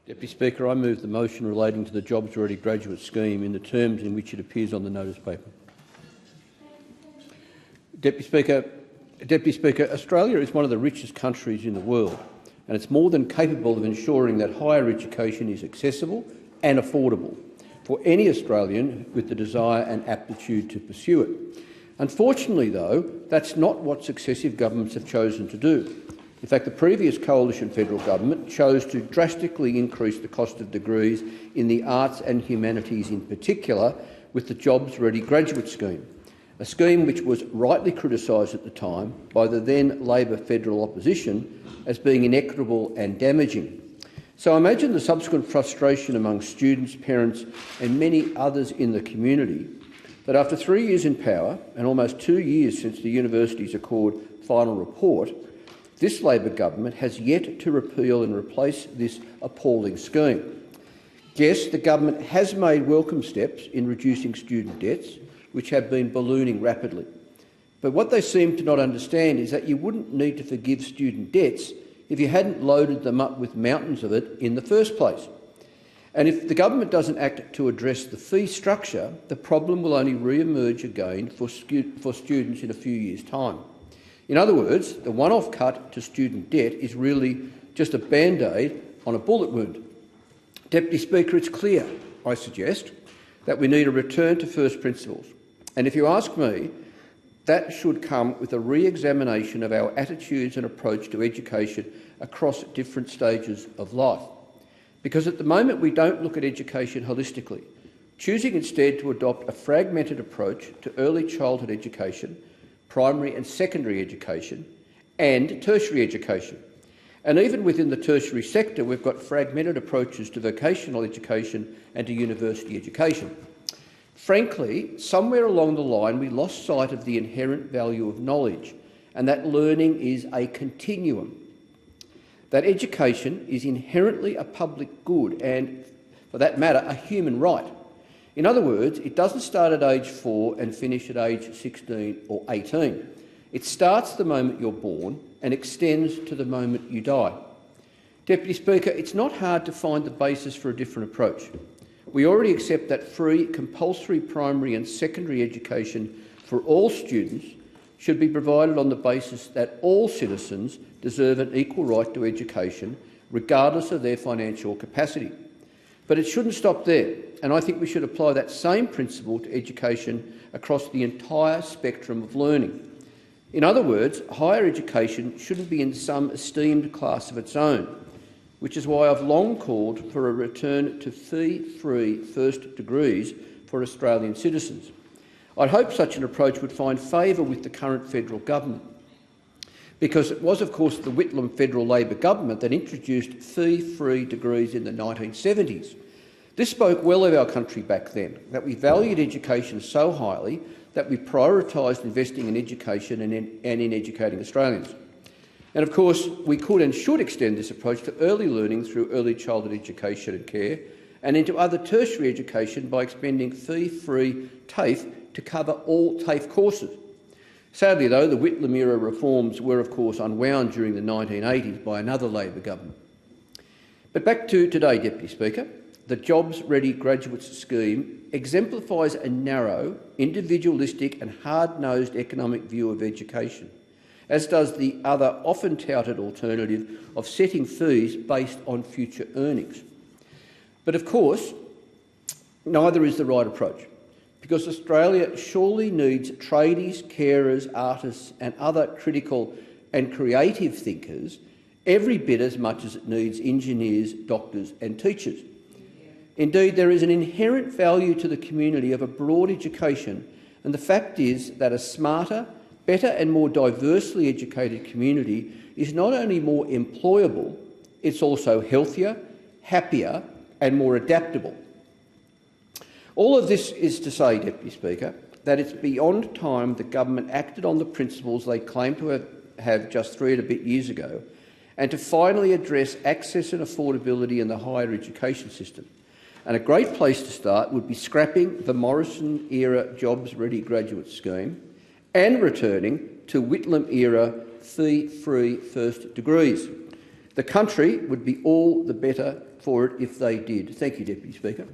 Deputy Speaker, I move the motion relating to the Jobs Ready Graduate Scheme in the terms in which it appears on the notice paper. Deputy Speaker, Australia is one of the richest countries in the world, and it's more than capable of ensuring that higher education is accessible and affordable for any Australian with the desire and aptitude to pursue it. Unfortunately, though, that's not what successive governments have chosen to do. In fact, the previous coalition federal government chose to drastically increase the cost of degrees in the arts and humanities in particular with the Jobs Ready Graduate Scheme, a scheme which was rightly criticised at the time by the then Labor federal opposition as being inequitable and damaging. So I imagine the subsequent frustration among students, parents and many others in the community that after 3 years in power and almost 2 years since the Universities Accord final report, this Labor government has yet to repeal and replace this appalling scheme. Yes, the government has made welcome steps in reducing student debts, which have been ballooning rapidly. But what they seem to not understand is that you wouldn't need to forgive student debts if you hadn't loaded them up with mountains of it in the first place. And if the government doesn't act to address the fee structure, the problem will only re-emerge again for students in a few years' time. In other words, the one-off cut to student debt is really just a band-aid on a bullet wound. Deputy Speaker, it's clear, I suggest, that we need a return to first principles. And if you ask me, that should come with a re-examination of our attitudes and approach to education across different stages of life. Because at the moment we don't look at education holistically, choosing instead to adopt a fragmented approach to early childhood education, primary and secondary education and tertiary education. And even within the tertiary sector, we've got fragmented approaches to vocational education and to university education. Frankly, somewhere along the line we lost sight of the inherent value of knowledge and that learning is a continuum, that education is inherently a public good and, for that matter, a human right. In other words, it doesn't start at age 4 and finish at age 16 or 18. It starts the moment you're born and extends to the moment you die. Deputy Speaker, it's not hard to find the basis for a different approach. We already accept that free, compulsory primary and secondary education for all students should be provided on the basis that all citizens deserve an equal right to education, regardless of their financial capacity. But it shouldn't stop there, and I think we should apply that same principle to education across the entire spectrum of learning. In other words, higher education shouldn't be in some esteemed class of its own, which is why I've long called for a return to fee-free first degrees for Australian citizens. I'd hope such an approach would find favour with the current federal government, because it was, of course, the Whitlam federal Labor government that introduced fee-free degrees in the 1970s. This spoke well of our country back then, that we valued education so highly that we prioritised investing in education and in educating Australians. And of course, we could and should extend this approach to early learning through early childhood education and care, and into other tertiary education by expanding fee-free TAFE to cover all TAFE courses. Sadly, though, the Whitlam-era reforms were, of course, unwound during the 1980s by another Labor government. But back to today, Deputy Speaker. The Jobs Ready Graduates Scheme exemplifies a narrow, individualistic and hard-nosed economic view of education, as does the other often touted alternative of setting fees based on future earnings. But of course, neither is the right approach, because Australia surely needs tradies, carers, artists and other critical and creative thinkers every bit as much as it needs engineers, doctors and teachers. Indeed, there is an inherent value to the community of a broad education, and the fact is that a smarter, better and more diversely educated community is not only more employable, it's also healthier, happier and more adaptable. All of this is to say, Deputy Speaker, that it's beyond time the government acted on the principles they claimed to have just 3 and a bit years ago, and to finally address access and affordability in the higher education system. And a great place to start would be scrapping the Morrison-era Jobs Ready Graduate Scheme and returning to Whitlam-era fee-free first degrees. The country would be all the better for it if they did. Thank you, Deputy Speaker.